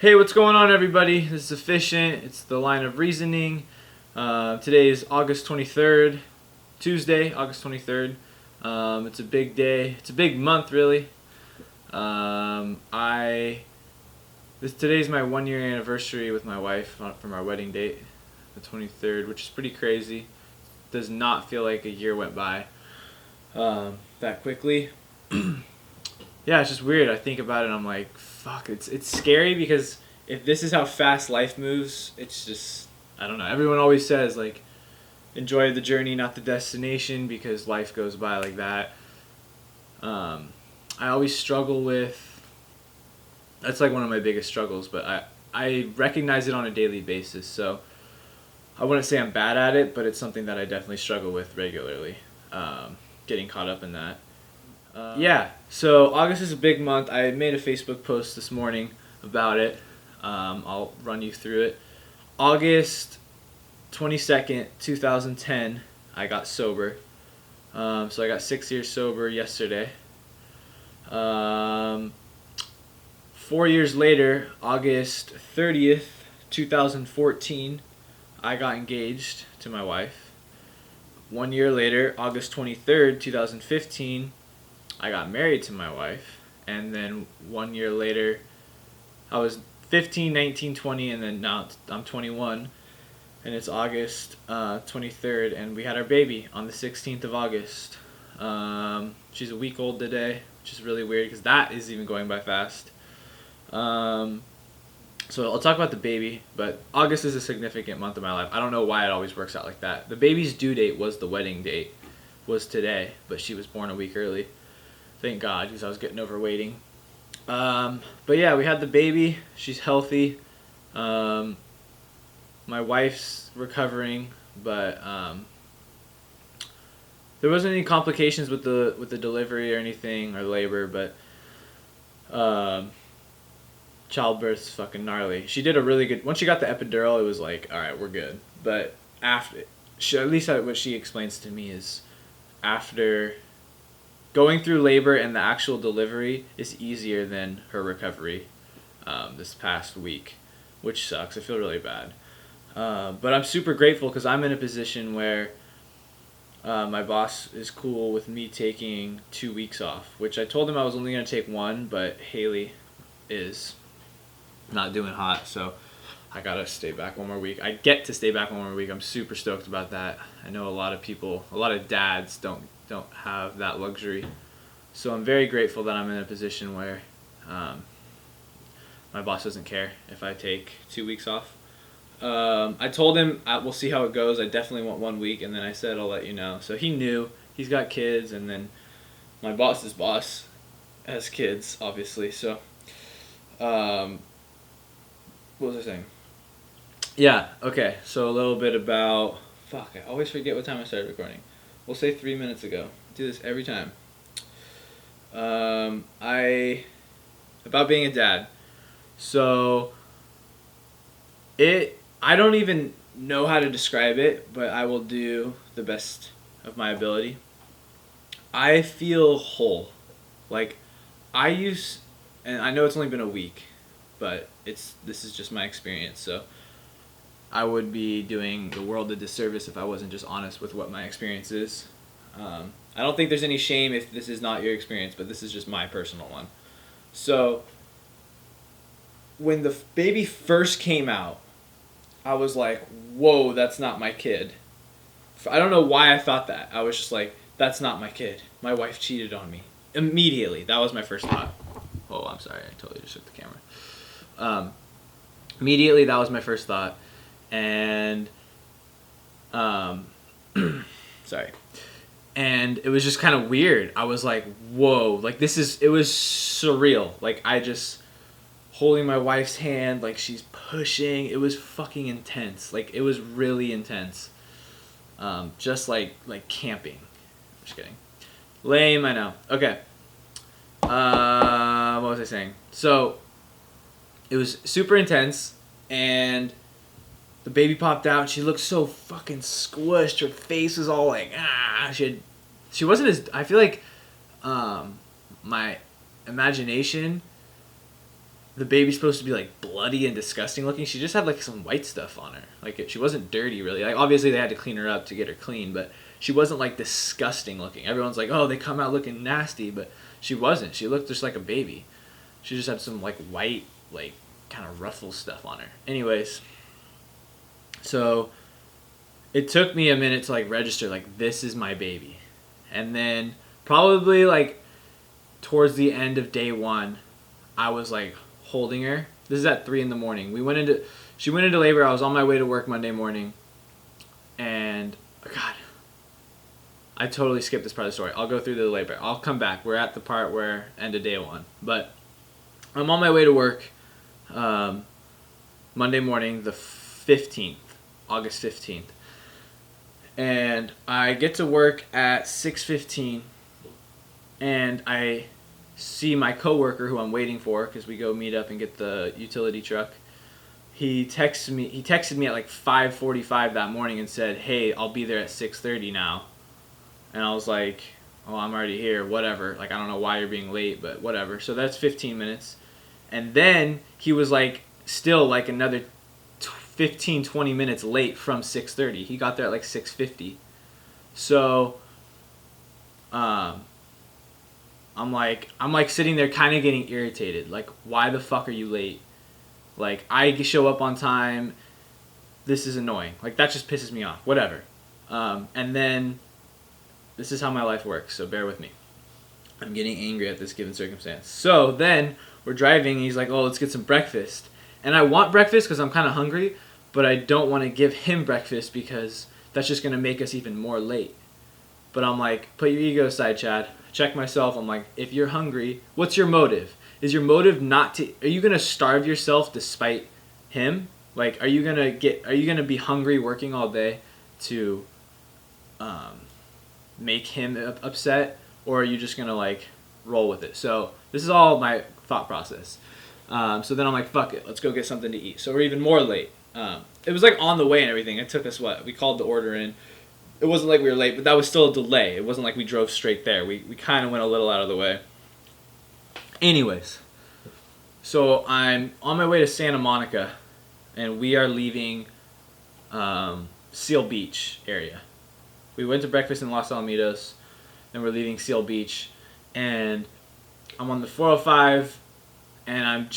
Hey, what's going on, everybody? This is Efficient. It's the line of reasoning. Today is August 23rd, Tuesday, August 23rd. It's a big day. It's a big month, really. Today's my 1 year anniversary with my wife from our wedding date, the 23rd, which is pretty crazy. Does not feel like a year went by that quickly. Yeah, it's just weird. I think about it and I'm like, fuck, it's scary because if this is how fast life moves, it's just, I don't know. Everyone always says, like, enjoy the journey, not the destination, because life goes by like that. I always struggle with, that's like one of my biggest struggles, but I recognize it on a daily basis. So I wouldn't say I'm bad at it, but it's something that I definitely struggle with regularly, getting caught up in that. So August is a big month. I made a Facebook post this morning about it. I'll run you through it. August 22nd, 2010, I got sober. So I got 6 years sober yesterday. 4 years later, August 30th, 2014, I got engaged to my wife. 1 year later, August 23rd, 2015, I got married to my wife. And then 1 year later, I was 15, 19, 20, and then now I'm 21. And it's August 23rd, and we had our baby on the 16th of August. She's a week old today, which is really weird because that is even going by fast. So I'll talk about the baby, but August is a significant month of my life. I don't know why it always works out like that. The baby's due date was the wedding date, was today, but she was born a week early. Thank God, because I was getting over waiting. But yeah, we had the baby. She's healthy. My wife's recovering, but there wasn't any complications with the delivery or anything or labor, but childbirth's fucking gnarly. She did a really good. Once she got the epidural, it was like, all right, we're good. But after, at least what she explains to me is, after going through labor and the actual delivery is easier than her recovery this past week, which sucks. I feel really bad. But I'm super grateful because I'm in a position where my boss is cool with me taking 2 weeks off, which I told him I was only going to take one, but Haley is not doing hot, so I got to stay back one more week. I get to stay back one more week. I'm super stoked about that. I know a lot of people, a lot of dads don't have that luxury. So I'm very grateful that I'm in a position where my boss doesn't care if I take 2 weeks off. I told him we'll see how it goes. I definitely want 1 week, and then I said I'll let you know. So he knew. He's got kids, and then my boss's boss has kids, obviously. So what was I saying? Yeah, okay. So a little bit about... Fuck, I always forget what time I started recording. We'll say 3 minutes ago. I do this every time. About being a dad. So I don't even know how to describe it, but I will do the best of my ability. I feel whole. Like, and I know it's only been a week, but this is just my experience, so I would be doing the world a disservice if I wasn't just honest with what my experience is. I don't think there's any shame if this is not your experience, but this is just my personal one. So when the baby first came out, I was like, whoa, that's not my kid. I don't know why I thought that. I was just like, that's not my kid. My wife cheated on me. Immediately. That was my first thought. Oh, I'm sorry. I totally just shook the camera. Immediately, that was my first thought. And, sorry. And it was just kind of weird. I was like, whoa. Like, it was surreal. Like, holding my wife's hand, like she's pushing. It was fucking intense. Like, it was really intense. Just like camping. I'm just kidding. Lame, I know. Okay. What was I saying? So it was super intense, and the baby popped out, and she looked so fucking squished. Her face was all like, she wasn't as, I feel like my imagination the baby's supposed to be like bloody and disgusting looking. She just had like some white stuff on her. Like she wasn't dirty really. Like obviously they had to clean her up to get her clean, but she wasn't like disgusting looking. Everyone's like, oh, they come out looking nasty, but she wasn't. She looked just like a baby. She just had some like white, like kind of ruffle stuff on her. Anyways, so it took me a minute to like register like this is my baby. And then probably like towards the end of day 1, I was like holding her. This is at 3 a.m. She went into labor. I was on my way to work Monday morning. And God, I totally skipped this part of the story. I'll go through the labor. I'll come back. We're at the part where end of day 1. But I'm on my way to work Monday morning, the 15th, August 15th. And I get to work at 6:15, and I see my coworker who I'm waiting for because we go meet up and get the utility truck. He texted me at like 5:45 that morning and said, "Hey, I'll be there at 6:30 now." And I was like, "Oh, I'm already here. Whatever. Like I don't know why you're being late, but whatever." So that's 15 minutes. And then he was like still like another 15-20 minutes late from 6:30. He got there at like 6:50. So I'm like sitting there kind of getting irritated. Like, why the fuck are you late? Like, I show up on time. This is annoying. Like, that just pisses me off. Whatever. And then this is how my life works, so bear with me. I'm getting angry at this given circumstance. So then we're driving, and he's like, "Oh, let's get some breakfast." And I want breakfast because I'm kind of hungry, but I don't want to give him breakfast because that's just going to make us even more late. But I'm like, put your ego aside, Chad. Check myself. I'm like, if you're hungry, what's your motive? Is your motive not to, are you going to starve yourself despite him? Like, are you going to be hungry working all day to make him upset? Or are you just going to like roll with it? So this is all my thought process. So then I'm like, fuck it, let's go get something to eat. So we're even more late. It was like on the way and everything. It took us we called the order in. It wasn't like we were late, but that was still a delay. It wasn't like we drove straight there. We kind of went a little out of the way. Anyways, so I'm on my way to Santa Monica, and we are leaving Seal Beach area. We went to breakfast in Los Alamitos, and we're leaving Seal Beach, and I'm on the 405, and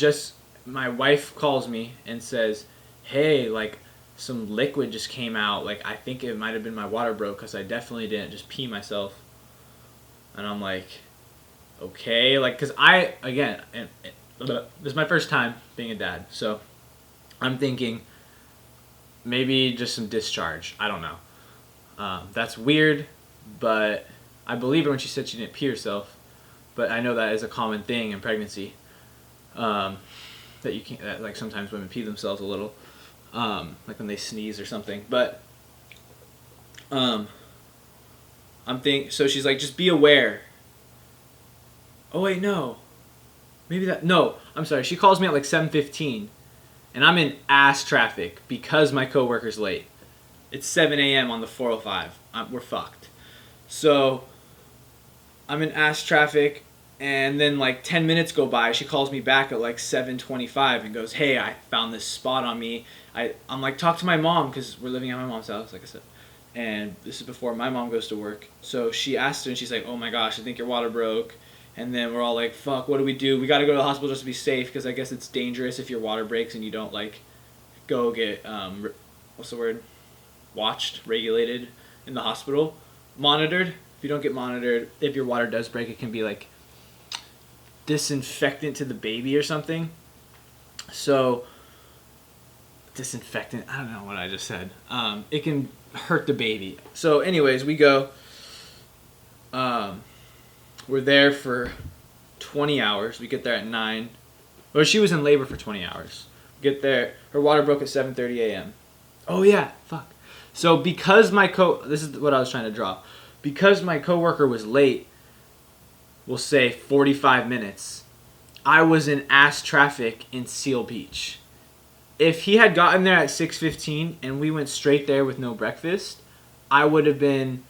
my wife calls me and says, "Hey, like, some liquid just came out. Like, I think it might have been my water broke because I definitely didn't just pee myself." And I'm like, okay. Like, because this is my first time being a dad. So I'm thinking maybe just some discharge. I don't know. That's weird, but I believe her when she said she didn't pee herself. But I know that is a common thing in pregnancy. That like sometimes women pee themselves a little, like when they sneeze or something. But so she's like, just be aware. Oh wait, no, I'm sorry. She calls me at like 7:15, and I'm in ass traffic because my coworker's late. It's 7 a.m. on the 405. We're fucked. So I'm in ass traffic. And then like 10 minutes go by. She calls me back at like 7:25 and goes, "Hey, I found this spot on me." I'm like, "Talk to my mom," because we're living at my mom's house, like I said. And this is before my mom goes to work. So she asked her, and she's like, "Oh my gosh, I think your water broke." And then we're all like, "Fuck, what do we do? We got to go to the hospital just to be safe, because I guess it's dangerous if your water breaks and you don't like go get what's the word? Watched, regulated in the hospital, monitored. If you don't get monitored, if your water does break, it can be like disinfectant to the baby or something. So disinfectant, I don't know what I just said. It can hurt the baby. So anyways, we go. We're there for 20 hours. We get there at 9. Well, she was in labor for 20 hours. We get there. Her water broke at 7:30 a.m. Oh yeah, fuck. So because this is what I was trying to draw. Because my coworker was late, we'll say 45 minutes, I was in ass traffic in Seal Beach. If he had gotten there at 6:15 and we went straight there with no breakfast, I would have been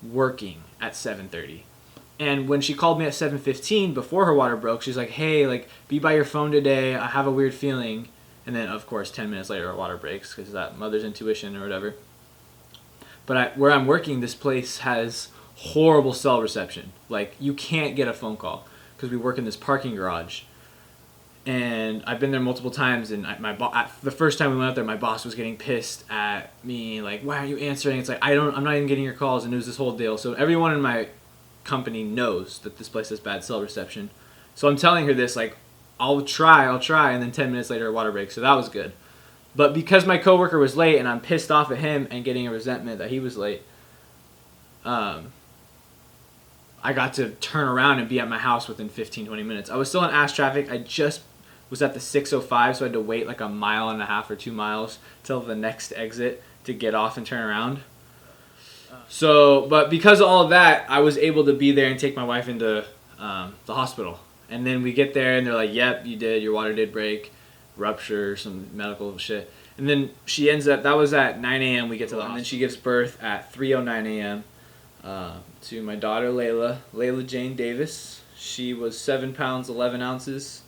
working at 7:30. And when she called me at 7:15 before her water broke, she's like, "Hey, like, be by your phone today. I have a weird feeling." And then, of course, 10 minutes later, her water breaks because that mother's intuition or whatever. But where I'm working, this place has horrible cell reception. Like, you can't get a phone call because we work in this parking garage. And I've been there multiple times, and the first time we went out there, my boss was getting pissed at me, like, "Why aren't you answering?" It's like, I'm not even getting your calls, and it was this whole deal. So everyone in my company knows that this place has bad cell reception. So I'm telling her this, like, I'll try, and then 10 minutes later, her water breaks. So that was good. But because my coworker was late, and I'm pissed off at him and getting a resentment that he was late, I got to turn around and be at my house within 15-20 minutes. I was still in ass traffic. I just was at the 605, so I had to wait like a mile and a half or 2 miles till the next exit to get off and turn around. So, but because of all of that, I was able to be there and take my wife into the hospital. And then we get there, and they're like, "Yep, you did. Your water did break, rupture, some medical shit." And then she ends up, that was at 9 a.m. we get to the hospital. And then she gives birth at 3:09 a.m. To my daughter, Layla Jane Davis. She was 7 pounds, 11 ounces,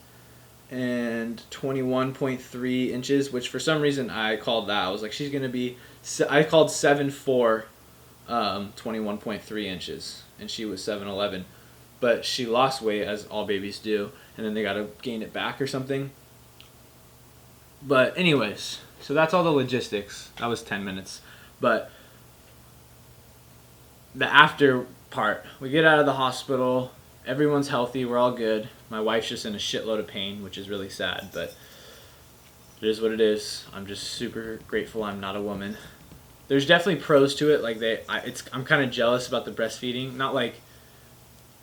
and 21.3 inches, which for some reason I called that. I was like, she's going to be, I called 7'4", 21.3 inches, and she was 7'11". But she lost weight, as all babies do, and then they got to gain it back or something. But anyways, so that's all the logistics. That was 10 minutes. But the after part, we get out of the hospital, everyone's healthy, we're all good. My wife's just in a shitload of pain, which is really sad, but it is what it is. I'm just super grateful I'm not a woman. There's definitely pros to it. Like I'm kind of jealous about the breastfeeding. Not like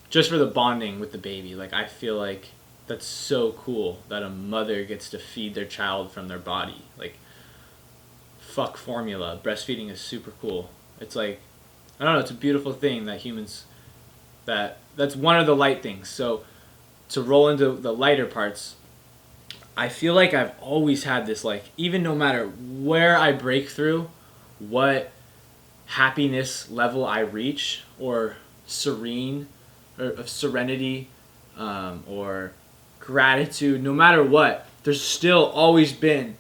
just for the bonding with the baby. Like, I feel like that's so cool that a mother gets to feed their child from their body. Like, fuck formula. Breastfeeding is super cool. It's like, I don't know, it's a beautiful thing that humans, that's one of the light things. So to roll into the lighter parts, I feel like I've always had this, like, even no matter where I break through, what happiness level I reach, or serene, or of serenity, or gratitude, no matter what, there's still always been,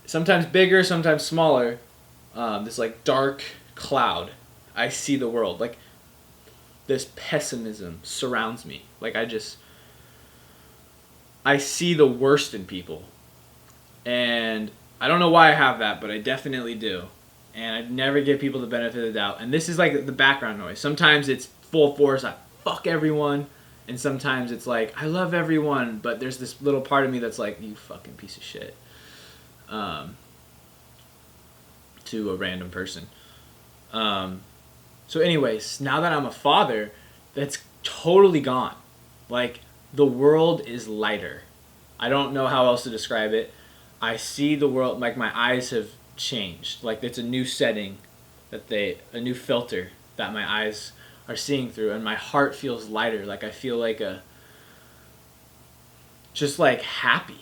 sometimes bigger, sometimes smaller, this like dark cloud. I see the world. Like, this pessimism surrounds me. Like, I see the worst in people. And I don't know why I have that, but I definitely do. And I never give people the benefit of the doubt. And this is like the background noise. Sometimes it's full force, I fuck everyone. And sometimes it's like, I love everyone, but there's this little part of me that's like, you fucking piece of shit. To a random person. So anyways, now that I'm a father, that's totally gone. Like, the world is lighter. I don't know how else to describe it. I see the world, like, my eyes have changed. Like, it's a new setting, a new filter that my eyes are seeing through, and my heart feels lighter. Like, I feel like just like happy,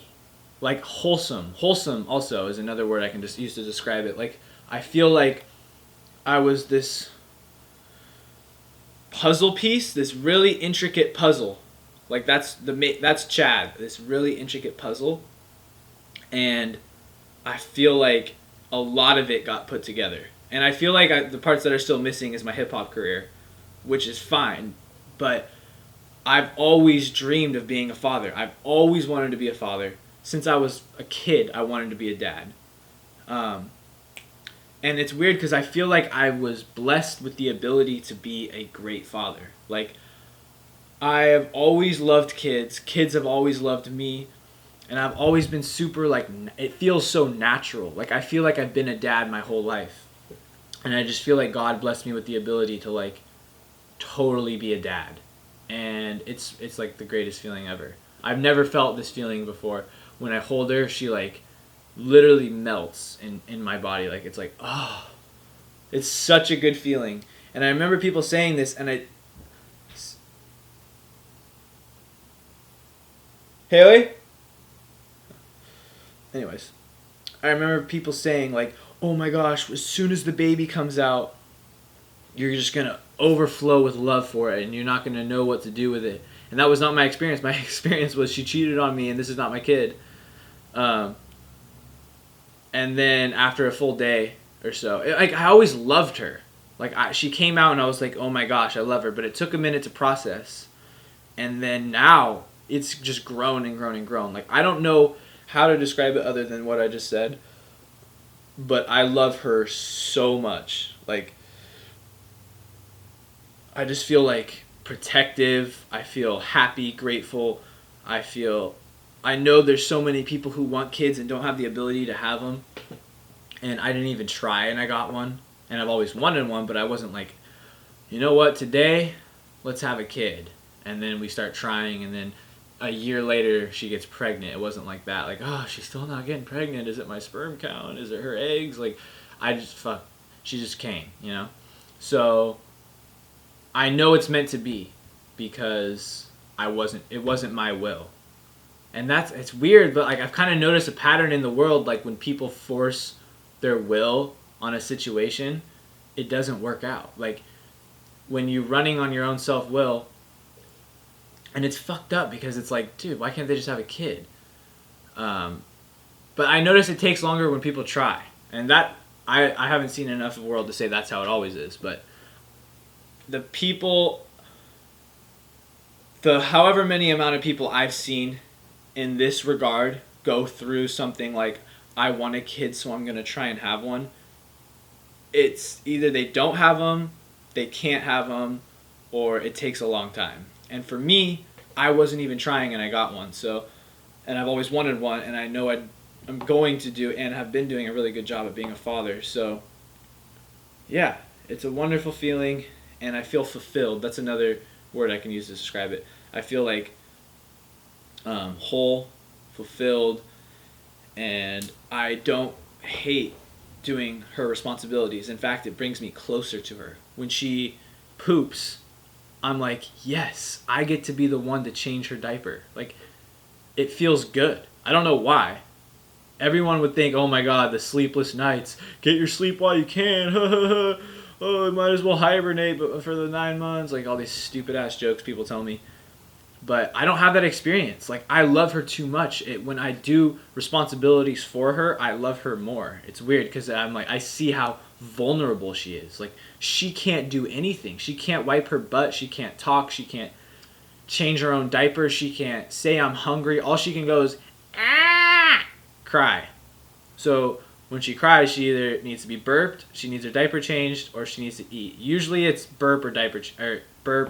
like wholesome. Wholesome also is another word I can just use to describe it. Like, I feel like I was this puzzle piece, this really intricate puzzle. Like, that's Chad, this really intricate puzzle. And I feel like a lot of it got put together. And I feel like the parts that are still missing is my hip-hop career, which is fine. But I've always dreamed of being a father. I've always wanted to be a father. Since I was a kid, I wanted to be a dad. And it's weird because I feel like I was blessed with the ability to be a great father. Like, I have always loved kids. Kids have always loved me. And I've always been super, like, it feels so natural. Like, I feel like I've been a dad my whole life. And I just feel like God blessed me with the ability to, like, totally be a dad. And it's like the greatest feeling ever. I've never felt this feeling before. When I hold her, she, like, literally melts in my body. Like, it's like, oh, it's such a good feeling. And I remember people saying this, and Haley? Anyways, I remember people saying, like, oh my gosh, as soon as the baby comes out, you're just going to overflow with love for it, and you're not going to know what to do with it. And that was not my experience. My experience was she cheated on me, and this is not my kid. And then after a full day or so, I always loved her. She came out, and I was like, oh my gosh, I love her. But it took a minute to process. And then now, it's just grown and grown and grown. I don't know how to describe it other than what I just said. But I love her so much. I just feel protective. I feel happy, grateful. I know there's so many people who want kids and don't have the ability to have them. And I didn't even try, and I got one. And I've always wanted one, but I wasn't you know what, today, let's have a kid. And then we start trying, and then a year later, she gets pregnant. It wasn't like that. Oh, she's still not getting pregnant. Is it my sperm count? Is it her eggs? She just came, So, I know it's meant to be, because it wasn't my will. And it's weird, but I've kind of noticed a pattern in the world, when people force their will on a situation, it doesn't work out. When you're running on your own self-will, and it's fucked up, because it's dude, why can't they just have a kid? But I notice it takes longer when people try. And that, I haven't seen enough of the world to say that's how it always is. But the people, however many amount of people I've seen in this regard go through something I want a kid, so I'm going to try and have one. It's either they don't have them, they can't have them, or it takes a long time. And for me, I wasn't even trying, and I got one. So, and I've always wanted one, and I know I'm going to do and have been doing a really good job at being a father. So, yeah, it's a wonderful feeling, and I feel fulfilled. That's another word I can use to describe it. I feel whole, fulfilled, and I don't hate doing her responsibilities. In fact, it brings me closer to her. When she poops, I'm yes, I get to be the one to change her diaper. It feels good. I don't know why. Everyone would think, oh my god, the sleepless nights. Get your sleep while you can. Oh, might as well hibernate for the 9 months. All these stupid ass jokes people tell me. But I don't have that experience. I love her too much. When I do responsibilities for her, I love her more. It's weird, because I see how vulnerable she is. She can't do anything. She can't wipe her butt. She can't talk. She can't change her own diaper. She can't say I'm hungry. All she can go is, ah, cry. So when she cries, she either needs to be burped, she needs her diaper changed, or she needs to eat. Usually it's burp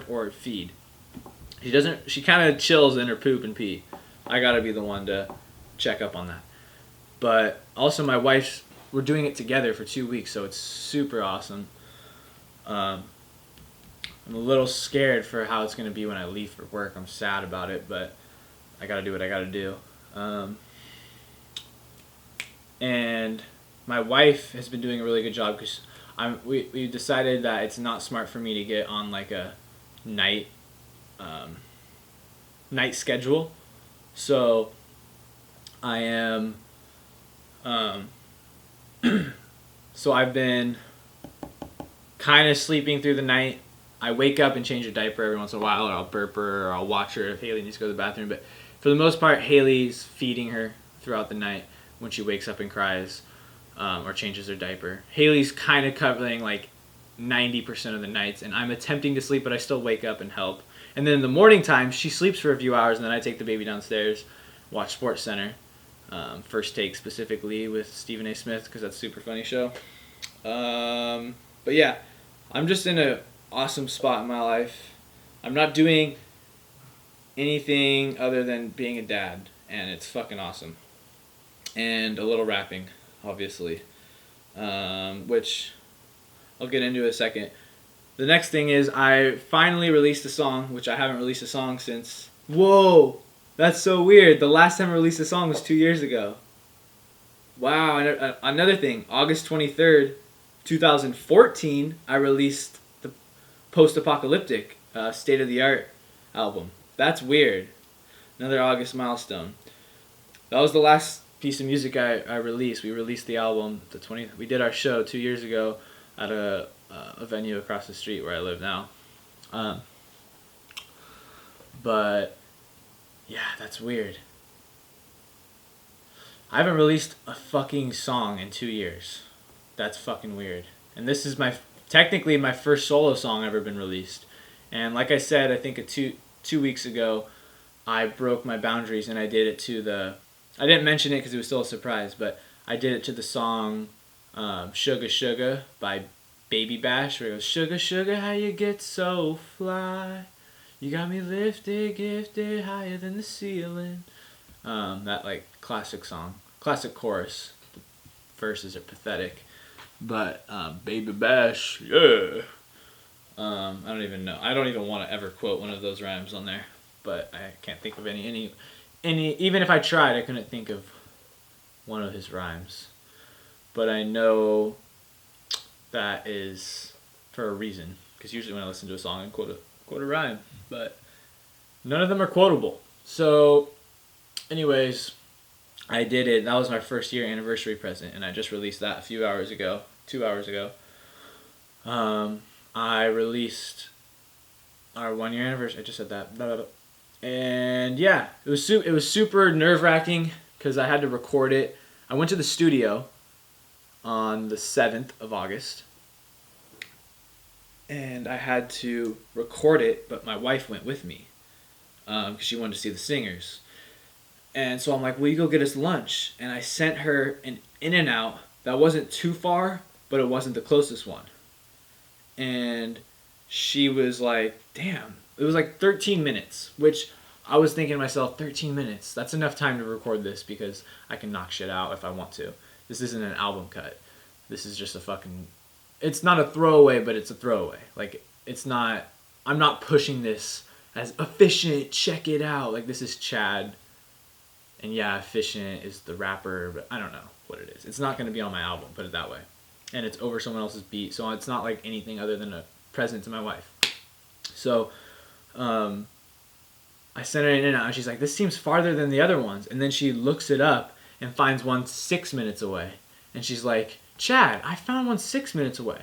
or feed. She kind of chills in her poop and pee. I gotta be the one to check up on that. But also we're doing it together for 2 weeks, so it's super awesome. I'm a little scared for how it's gonna be when I leave for work. I'm sad about it, but I gotta do what I gotta do. And my wife has been doing a really good job, because we decided that it's not smart for me to get on a night schedule. So I am so I've been kind of sleeping through the night. I wake up and change her diaper every once in a while, or I'll burp her, or I'll watch her if Haley needs to go to the bathroom. But for the most part, Haley's feeding her throughout the night when she wakes up and cries, or changes her diaper. Haley's kind of covering 90% of the nights, and I'm attempting to sleep, but I still wake up and help. And then in the morning time, she sleeps for a few hours, and then I take the baby downstairs, watch Sports Center, First Take specifically with Stephen A. Smith, because that's a super funny show. But yeah, I'm just in an awesome spot in my life. I'm not doing anything other than being a dad, and it's fucking awesome. And a little rapping, obviously, which I'll get into in a second. The next thing is I finally released a song, which I haven't released a song since... Whoa! That's so weird. The last time I released a song was 2 years ago. Wow. And another thing, August 23rd, 2014, I released the post-apocalyptic state-of-the-art album. That's weird. Another August milestone. That was the last piece of music I released. We released the album, we did our show 2 years ago at a a venue across the street where I live now. Um, but yeah, that's weird. I haven't released a fucking song in 2 years. That's fucking weird. And this is technically my first solo song ever been released. And like I said, I think 2 weeks ago, I broke my boundaries and I did it to I didn't mention it because it was still a surprise, but I did it to the song Sugar Sugar by Baby Bash, where it goes, Sugar Sugar, how you get so fly? You got me lifted, gifted, higher than the ceiling. That like classic song, classic chorus. The verses are pathetic, but Baby Bash, yeah. I don't even know. I don't even want to ever quote one of those rhymes on there, but I can't think of any. Even if I tried, I couldn't think of one of his rhymes. But I know that is for a reason, because usually when I listen to a song, I quote a rhyme, but none of them are quotable. So, anyways, I did it. That was my first year anniversary present, and I just released that a few hours ago, 2 hours ago. I released our 1 year anniversary. I just said that. Blah, blah, blah. And yeah, it was super nerve-wracking because I had to record it. I went to the studio on the 7th of August, and I had to record it, but my wife went with me because she wanted to see the singers. And so I'm like, will you go get us lunch? And I sent her an In-N-Out that wasn't too far, but it wasn't the closest one. And she was like, damn. It was like 13 minutes, which I was thinking to myself, 13 minutes. That's enough time to record this because I can knock shit out if I want to. This isn't an album cut. This is just a fucking... It's not a throwaway, but it's a throwaway. Like, it's not... I'm not pushing this as efficient, check it out. Like, this is Chad. And yeah, Efficient is the rapper, but I don't know what it is. It's not going to be on my album, put it that way. And it's over someone else's beat, so it's not like anything other than a present to my wife. So, I sent her in and out, and she's like, this seems farther than the other ones. And then she looks it up and finds one 6 minutes away. And she's like, Chad, I found one 6 minutes away.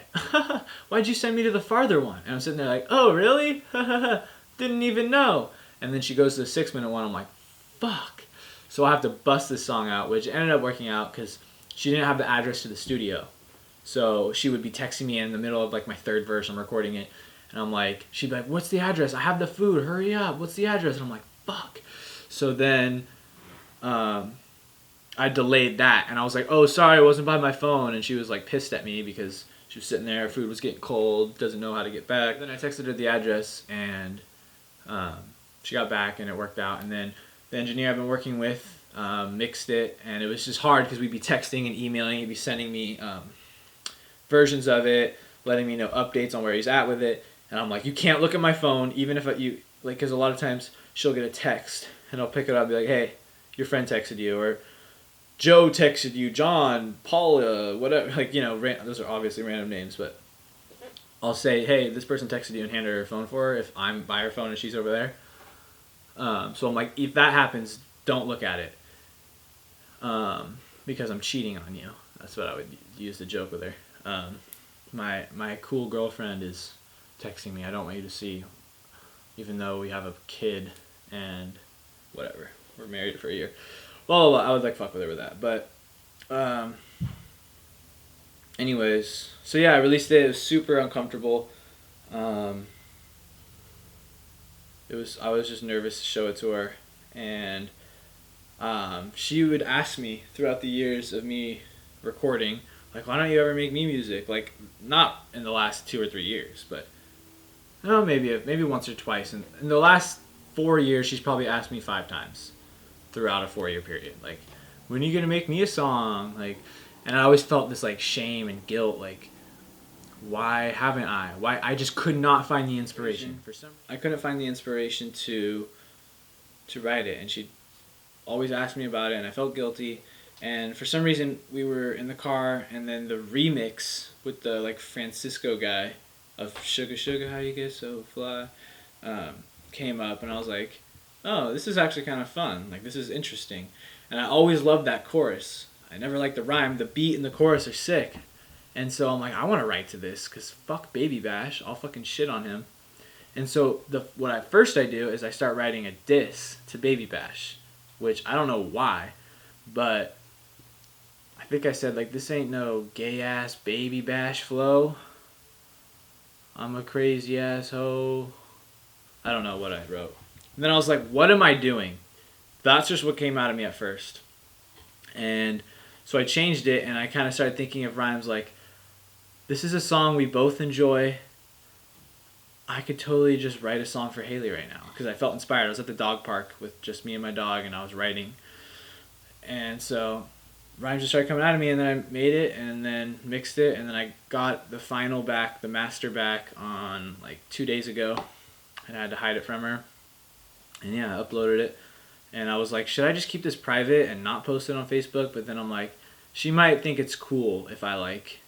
Why'd you send me to the farther one? And I'm sitting there like, oh, really? Didn't even know. And then she goes to the 6 minute one. I'm like, fuck. So I have to bust this song out, which ended up working out because she didn't have the address to the studio. So she would be texting me in the middle of like my third verse. I'm recording it. And I'm like, she'd be like, what's the address? I have the food. Hurry up. What's the address? And I'm like, fuck. So then I delayed that. And I was like, oh, sorry, I wasn't by my phone. And she was like pissed at me because she was sitting there. Food was getting cold. Doesn't know how to get back. Then I texted her the address. And she got back and it worked out. And then the engineer I've been working with mixed it. And it was just hard because we'd be texting and emailing. He'd be sending me versions of it, letting me know updates on where he's at with it. And I'm like, you can't look at my phone, even if because a lot of times she'll get a text and I'll pick it up and be like, hey, your friend texted you, or Joe texted you, John, Paula, whatever, those are obviously random names, but I'll say, hey, this person texted you, and hand her phone for her if I'm by her phone and she's over there. So I'm like, if that happens, don't look at it, because I'm cheating on you. That's what I would use to joke with her. My cool girlfriend is texting me, I don't want you to see, even though we have a kid and whatever, we're married for a year. Well, I would like fuck with her with that, but anyways, so yeah, I released it. It was super uncomfortable. I was just nervous to show it to her, and she would ask me throughout the years of me recording, like, why don't you ever make me music? Like, not in the last 2 or 3 years, but maybe once or twice. And in the last 4 years, she's probably asked me 5 times throughout a 4-year period. Like, when are you gonna make me a song? Like, and I always felt this like shame and guilt. Like, why haven't I? Why I just could not find the inspiration. I couldn't find the inspiration to write it, and she'd always ask me about it, and I felt guilty. And for some reason, we were in the car, and then the remix with the like Francisco guy of Sugar Sugar, how you get so fly, came up, and I was like, oh, this is actually kind of fun. Like, this is interesting. And I always loved that chorus. I never liked the rhyme. The beat and the chorus are sick. And so I'm like, I want to write to this because fuck Baby Bash. I'll fucking shit on him. And so what I do is I start writing a diss to Baby Bash, which I don't know why, but I think I said, like, this ain't no gay-ass Baby Bash flow. I'm a crazy-ass hoe. I don't know what I wrote. And then I was like, what am I doing? That's just what came out of me at first. And so I changed it, and I kind of started thinking of rhymes like, this is a song we both enjoy. I could totally just write a song for Haley right now because I felt inspired. I was at the dog park with just me and my dog, and I was writing. And so rhymes just started coming out of me, and then I made it and then mixed it, and then I got the final back, the master back, on like 2 days ago, and I had to hide it from her. And yeah, I uploaded it, and I was like, should I just keep this private and not post it on Facebook? But then I'm like, she might think it's cool if I like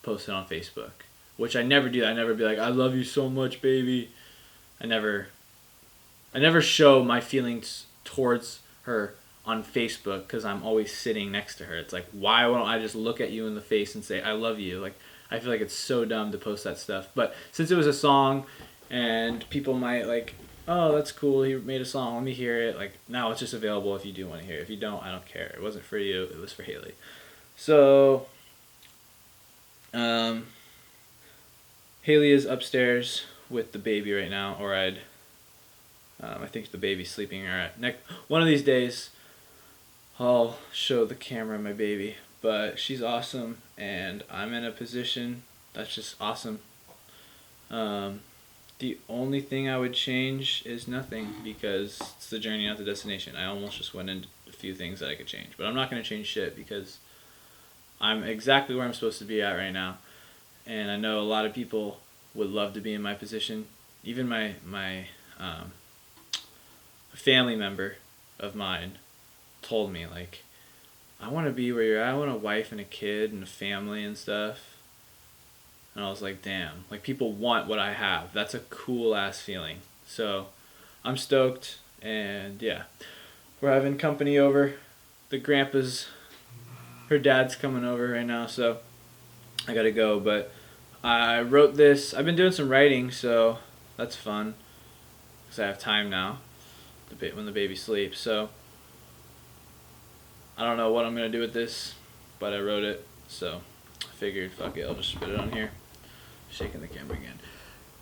post it on Facebook, which I never do. I never be like, I love you so much, baby. I never show my feelings towards her on Facebook because I'm always sitting next to her. It's like, why won't I just look at you in the face and say I love you? Like, I feel like it's so dumb to post that stuff. But since it was a song and people might like, oh, that's cool, he made a song, let me hear it. Like, now it's just available if you do want to hear it. If you don't, I don't care. It wasn't for you, it was for Haley. So Haley is upstairs with the baby right now, or I think the baby's sleeping. One of these days, I'll show the camera my baby, but she's awesome, and I'm in a position that's just awesome. The only thing I would change is nothing, because it's the journey, not the destination. I almost just went into a few things that I could change, but I'm not going to change shit because I'm exactly where I'm supposed to be at right now. And I know a lot of people would love to be in my position. Even my family member of mine told me, like, I want to be where you're at. I want a wife and a kid and a family and stuff. And I was like, damn, like, people want what I have. That's a cool ass feeling. So I'm stoked, and yeah, we're having company over. Her dad's coming over right now, so I gotta go. But I wrote this. I've been doing some writing, so that's fun because I have time now when the baby sleeps. So I don't know what I'm gonna do with this, but I wrote it, so I figured, fuck it, I'll just put it on here. Shaking the camera again.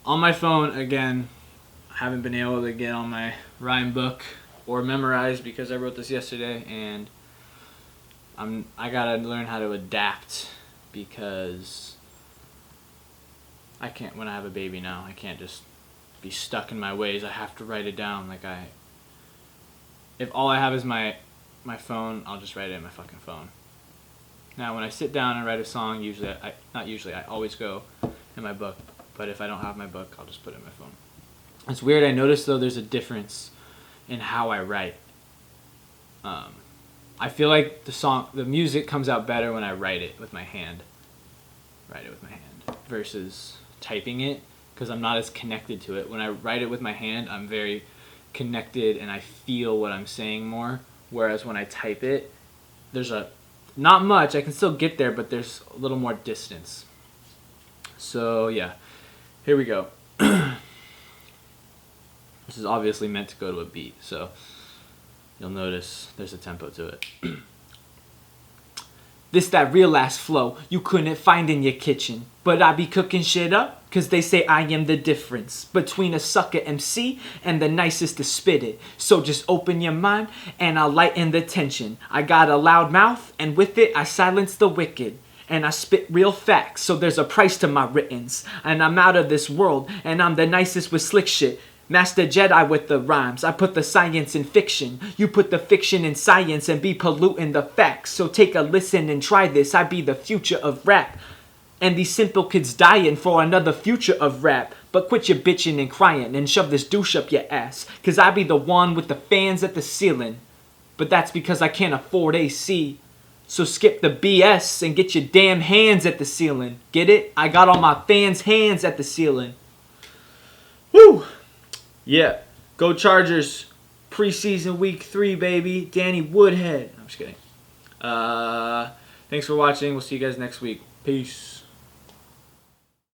On my phone again, I haven't been able to get on my rhyme book or memorize because I wrote this yesterday, and I gotta learn how to adapt because I can't, when I have a baby now, I can't just be stuck in my ways. I have to write it down. Like, if all I have is my phone, I'll just write it in my fucking phone. Now, when I sit down and write a song, I always go in my book. But if I don't have my book, I'll just put it in my phone. It's weird. I noticed, though, there's a difference in how I write. I feel like the music comes out better when I write it with my hand. Versus typing it, because I'm not as connected to it. When I write it with my hand, I'm very connected and I feel what I'm saying more. Whereas when I type it, there's not much. I can still get there, but there's a little more distance. So yeah, here we go. This is obviously meant to go to a beat, so you'll notice there's a tempo to it. This that real ass flow you couldn't find in your kitchen. But I be cooking shit up, cause they say I am the difference between a sucker MC and the nicest to spit it. So just open your mind and I'll lighten the tension. I got a loud mouth and with it I silence the wicked. And I spit real facts, so there's a price to my writtens. And I'm out of this world, and I'm the nicest with slick shit. Master Jedi with the rhymes, I put the science in fiction. You put the fiction in science and be polluting the facts. So take a listen and try this, I be the future of rap. And these simple kids dying for another future of rap. But quit your bitching and crying and shove this douche up your ass. Cause I be the one with the fans at the ceiling. But that's because I can't afford AC. So skip the BS and get your damn hands at the ceiling. Get it? I got all my fans' hands at the ceiling. Woo! Yeah. Go Chargers. Preseason week 3, baby. Danny Woodhead. I'm just kidding. Thanks for watching. We'll see you guys next week. Peace.